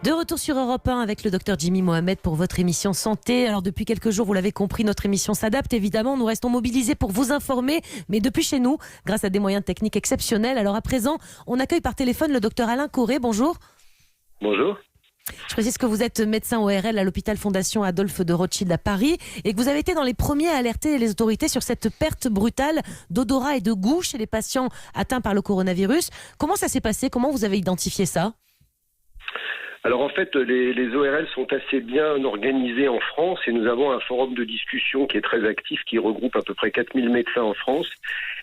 De retour sur Europe 1 avec le docteur Jimmy Mohamed pour votre émission Santé. Alors depuis quelques jours, vous l'avez compris, notre émission s'adapte évidemment. Nous restons mobilisés pour vous informer, mais depuis chez nous, grâce à des moyens techniques exceptionnels. Alors à présent, on accueille par téléphone le docteur Alain Corré. Bonjour. Bonjour. Je précise que vous êtes médecin ORL à l'hôpital Fondation Adolphe de Rothschild à Paris et que vous avez été dans les premiers à alerter les autorités sur cette perte brutale d'odorat et de goût chez les patients atteints par le coronavirus. Comment ça s'est passé? Comment vous avez identifié ça? Alors en fait, les ORL sont assez bien organisés en France et nous avons un forum de discussion qui est très actif, qui regroupe à peu près 4000 médecins en France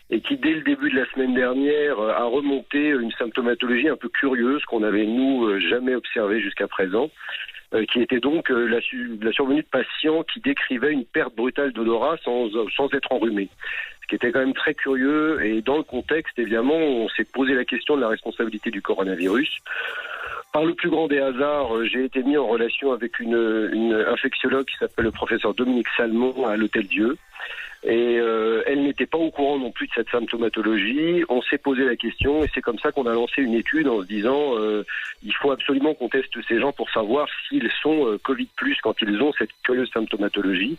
et qui, dès le début de la semaine dernière, a remonté une symptomatologie un peu curieuse qu'on n'avait, nous, jamais observée jusqu'à présent, qui était donc la survenue de patients qui décrivaient une perte brutale d'odorat sans être enrhumés. Ce qui était quand même très curieux et dans le contexte, évidemment, on s'est posé la question de la responsabilité du coronavirus. Par le plus grand des hasards, j'ai été mis en relation avec une infectiologue qui s'appelle le professeur Dominique Salmon à l'Hôtel Dieu. Et elle n'était pas au courant non plus de cette symptomatologie. On s'est posé la question et c'est comme ça qu'on a lancé une étude en se disant il faut absolument qu'on teste ces gens pour savoir s'ils sont Covid+, quand ils ont cette curieuse symptomatologie.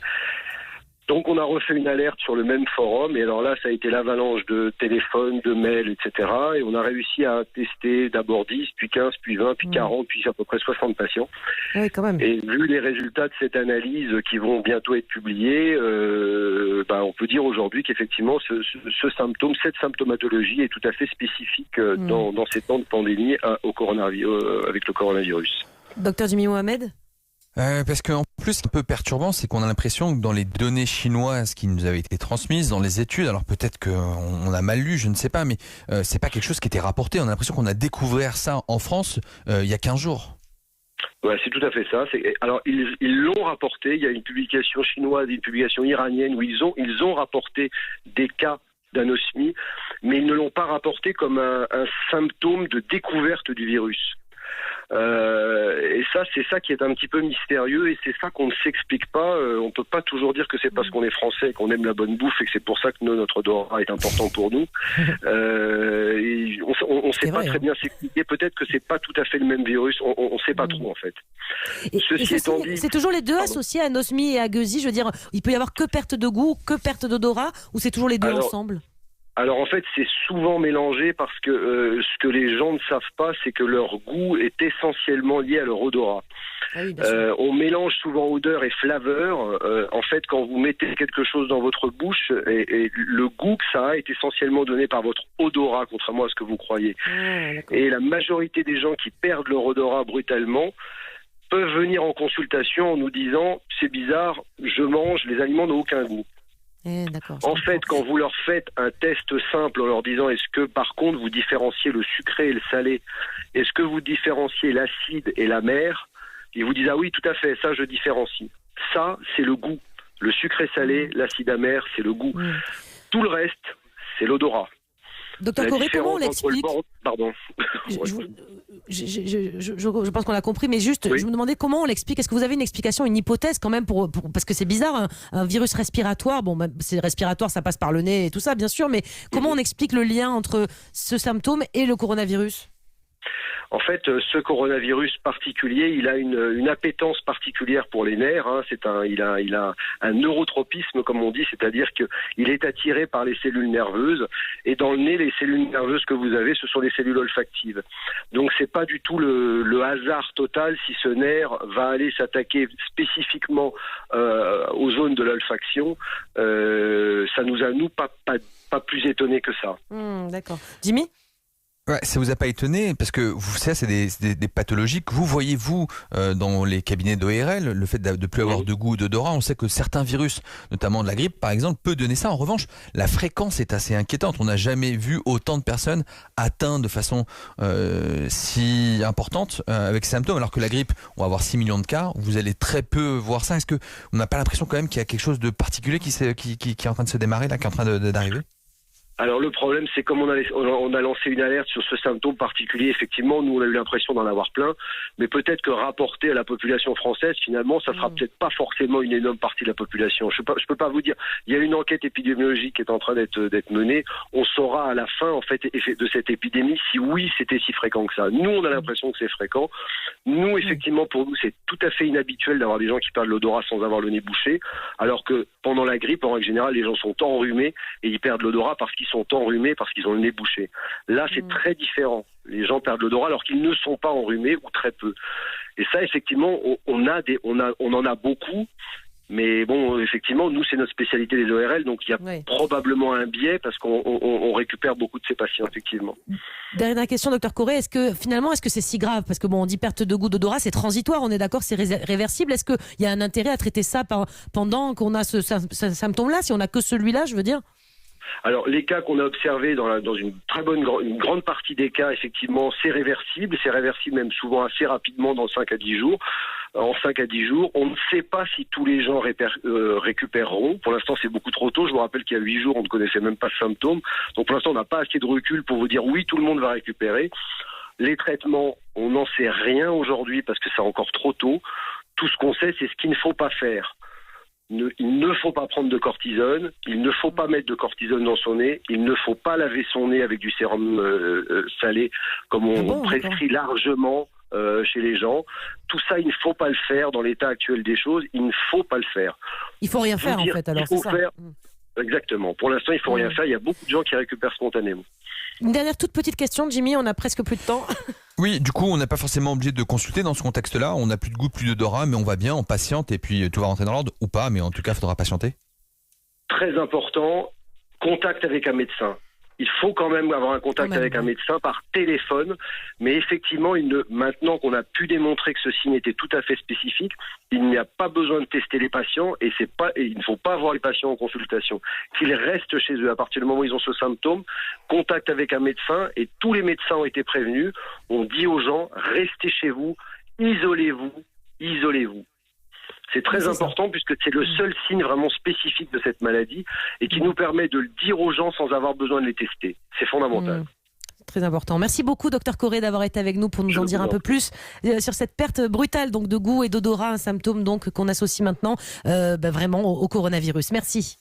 Donc on a refait une alerte sur le même forum et alors là ça a été l'avalanche de téléphones, de mails, etc. Et on a réussi à tester d'abord 10, puis 15, puis 20, puis 40, puis à peu près 60 patients. Oui, quand même. Et vu les résultats de cette analyse qui vont bientôt être publiés, on peut dire aujourd'hui qu'effectivement ce symptôme, cette symptomatologie est tout à fait spécifique dans ces temps de pandémie avec le coronavirus. Docteur Jimmy Mohamed? Parce qu'en plus, ce qui est un peu perturbant, c'est qu'on a l'impression que dans les données chinoises qui nous avaient été transmises, dans les études, alors peut-être qu'on a mal lu, je ne sais pas, mais c'est pas quelque chose qui était rapporté. On a l'impression qu'on a découvert ça en France il y a 15 jours. Ouais, c'est tout à fait ça. Alors ils l'ont rapporté. Il y a une publication chinoise, une publication iranienne où ils ont rapporté des cas d'anosmie, mais ils ne l'ont pas rapporté comme un symptôme de découverte du virus. Et ça, c'est ça qui est un petit peu mystérieux et c'est ça qu'on ne s'explique pas. On peut pas toujours dire que c'est parce qu'on est français et qu'on aime la bonne bouffe et que c'est pour ça que notre odorat est important pour nous. On sait pas très bien s'expliquer. Peut-être que c'est pas tout à fait le même virus. On sait pas trop en fait. C'est toujours les deux associés, anosmie et agueusie. Je veux dire, il peut y avoir que perte de goût, que perte d'odorat, ou c'est toujours les deux ensemble? Alors en fait, c'est souvent mélangé parce que ce que les gens ne savent pas, c'est que leur goût est essentiellement lié à leur odorat. Ah oui, on mélange souvent odeur et flaveur. En fait, quand vous mettez quelque chose dans votre bouche, et le goût que ça a est essentiellement donné par votre odorat, contrairement à ce que vous croyez. Et la majorité des gens qui perdent leur odorat brutalement peuvent venir en consultation en nous disant « c'est bizarre, je mange, les aliments n'ont aucun goût ». En fait, quand vous leur faites un test simple en leur disant est-ce que par contre vous différenciez le sucré et le salé, est-ce que vous différenciez l'acide et l'amer, ils vous disent ah oui tout à fait, ça je différencie. Ça c'est le goût. Le sucré salé, l'acide amer, c'est le goût. Tout le reste, c'est l'odorat. Docteur Corré, comment on l'explique? Pardon. Je pense qu'on a compris, mais juste, je me demandais comment on l'explique. Est-ce que vous avez une explication, une hypothèse quand même parce que c'est bizarre, un virus respiratoire. Bon, c'est respiratoire, ça passe par le nez et tout ça, bien sûr, mais comment on explique le lien entre ce symptôme et le coronavirus? En fait, ce coronavirus particulier, il a une appétence particulière pour les nerfs. Il a un neurotropisme, comme on dit, c'est-à-dire qu'il est attiré par les cellules nerveuses. Et dans le nez, les cellules nerveuses que vous avez, ce sont les cellules olfactives. Donc, c'est pas du tout le hasard total si ce nerf va aller s'attaquer spécifiquement aux zones de l'olfaction. Ça nous a pas plus étonnés que ça. D'accord. Jimmy? Ouais, ça vous a pas étonné parce que vous savez, c'est des pathologies que vous voyez vous dans les cabinets d'ORL, le fait de plus avoir de goût ou d'odorat. On sait que certains virus, notamment de la grippe par exemple, peut donner ça. En revanche, la fréquence est assez inquiétante. On n'a jamais vu autant de personnes atteintes de façon si importante avec ces symptômes, alors que la grippe, on va avoir 6 millions de cas. Vous allez très peu voir ça. Est-ce que on n'a pas l'impression quand même qu'il y a quelque chose de particulier qui est en train de se démarrer là, qui est en train d'arriver? Alors le problème, c'est comme on a lancé une alerte sur ce symptôme particulier, effectivement, nous on a eu l'impression d'en avoir plein, mais peut-être que rapporté à la population française, finalement, ça sera peut-être pas forcément une énorme partie de la population. Je peux pas vous dire. Il y a une enquête épidémiologique qui est en train d'être menée. On saura à la fin, en fait, de cette épidémie, si oui, c'était si fréquent que ça. Nous, on a l'impression que c'est fréquent. Nous, effectivement, pour nous, c'est tout à fait inhabituel d'avoir des gens qui perdent l'odorat sans avoir le nez bouché, alors que pendant la grippe, en règle générale, les gens sont enrhumés et ils perdent l'odorat parce qu'ils sont enrhumés, parce qu'ils ont le nez bouché. Là, c'est très différent. Les gens perdent l'odorat alors qu'ils ne sont pas enrhumés ou très peu. Et ça, effectivement, on en a beaucoup. Mais bon, effectivement, nous, c'est notre spécialité des ORL, donc il y a probablement un biais parce qu'on récupère beaucoup de ces patients, effectivement. Dernière question, docteur Corré, est-ce que c'est si grave? Parce que bon, on dit perte de goût, d'odorat, c'est transitoire, on est d'accord, c'est réversible. Est-ce qu'il y a un intérêt à traiter ça pendant qu'on a ce symptôme-là, si on n'a que celui-là, je veux dire? Alors, les cas qu'on a observés dans une grande partie des cas, effectivement, c'est réversible. C'est réversible même souvent assez rapidement, dans 5 à 10 jours. En 5 à 10 jours, on ne sait pas si tous les gens récupéreront. Pour l'instant, c'est beaucoup trop tôt. Je vous rappelle qu'il y a 8 jours, on ne connaissait même pas ce symptôme. Donc, pour l'instant, on n'a pas assez de recul pour vous dire oui, tout le monde va récupérer. Les traitements, on n'en sait rien aujourd'hui parce que c'est encore trop tôt. Tout ce qu'on sait, c'est ce qu'il ne faut pas faire. Il ne faut pas prendre de cortisone, il ne faut pas mettre de cortisone dans son nez, il ne faut pas laver son nez avec du sérum salé, comme on prescrit largement chez les gens. Tout ça, il ne faut pas le faire dans l'état actuel des choses, il ne faut pas le faire. Il faut rien faire en fait, alors c'est ça. Exactement. Pour l'instant, il faut rien faire, il y a beaucoup de gens qui récupèrent spontanément. Une dernière toute petite question, Jimmy, on a presque plus de temps. Oui, du coup, on n'est pas forcément obligé de consulter dans ce contexte-là. On n'a plus de goût, plus d'odorat, mais on va bien, on patiente et puis tout va rentrer dans l'ordre ou pas, mais en tout cas, il faudra patienter. Très important, contact avec un médecin. Il faut quand même avoir un contact avec un médecin par téléphone, mais effectivement, maintenant qu'on a pu démontrer que ce signe était tout à fait spécifique, il n'y a pas besoin de tester les patients et il ne faut pas voir les patients en consultation. Qu'ils restent chez eux à partir du moment où ils ont ce symptôme, contact avec un médecin, et tous les médecins ont été prévenus. On dit aux gens, restez chez vous, isolez-vous. C'est très important puisque c'est le seul signe vraiment spécifique de cette maladie et qui nous permet de le dire aux gens sans avoir besoin de les tester. C'est fondamental. Très important. Merci beaucoup, docteur Corré, d'avoir été avec nous pour nous en dire un peu plus sur cette perte brutale donc de goût et d'odorat, un symptôme donc qu'on associe maintenant vraiment au coronavirus. Merci.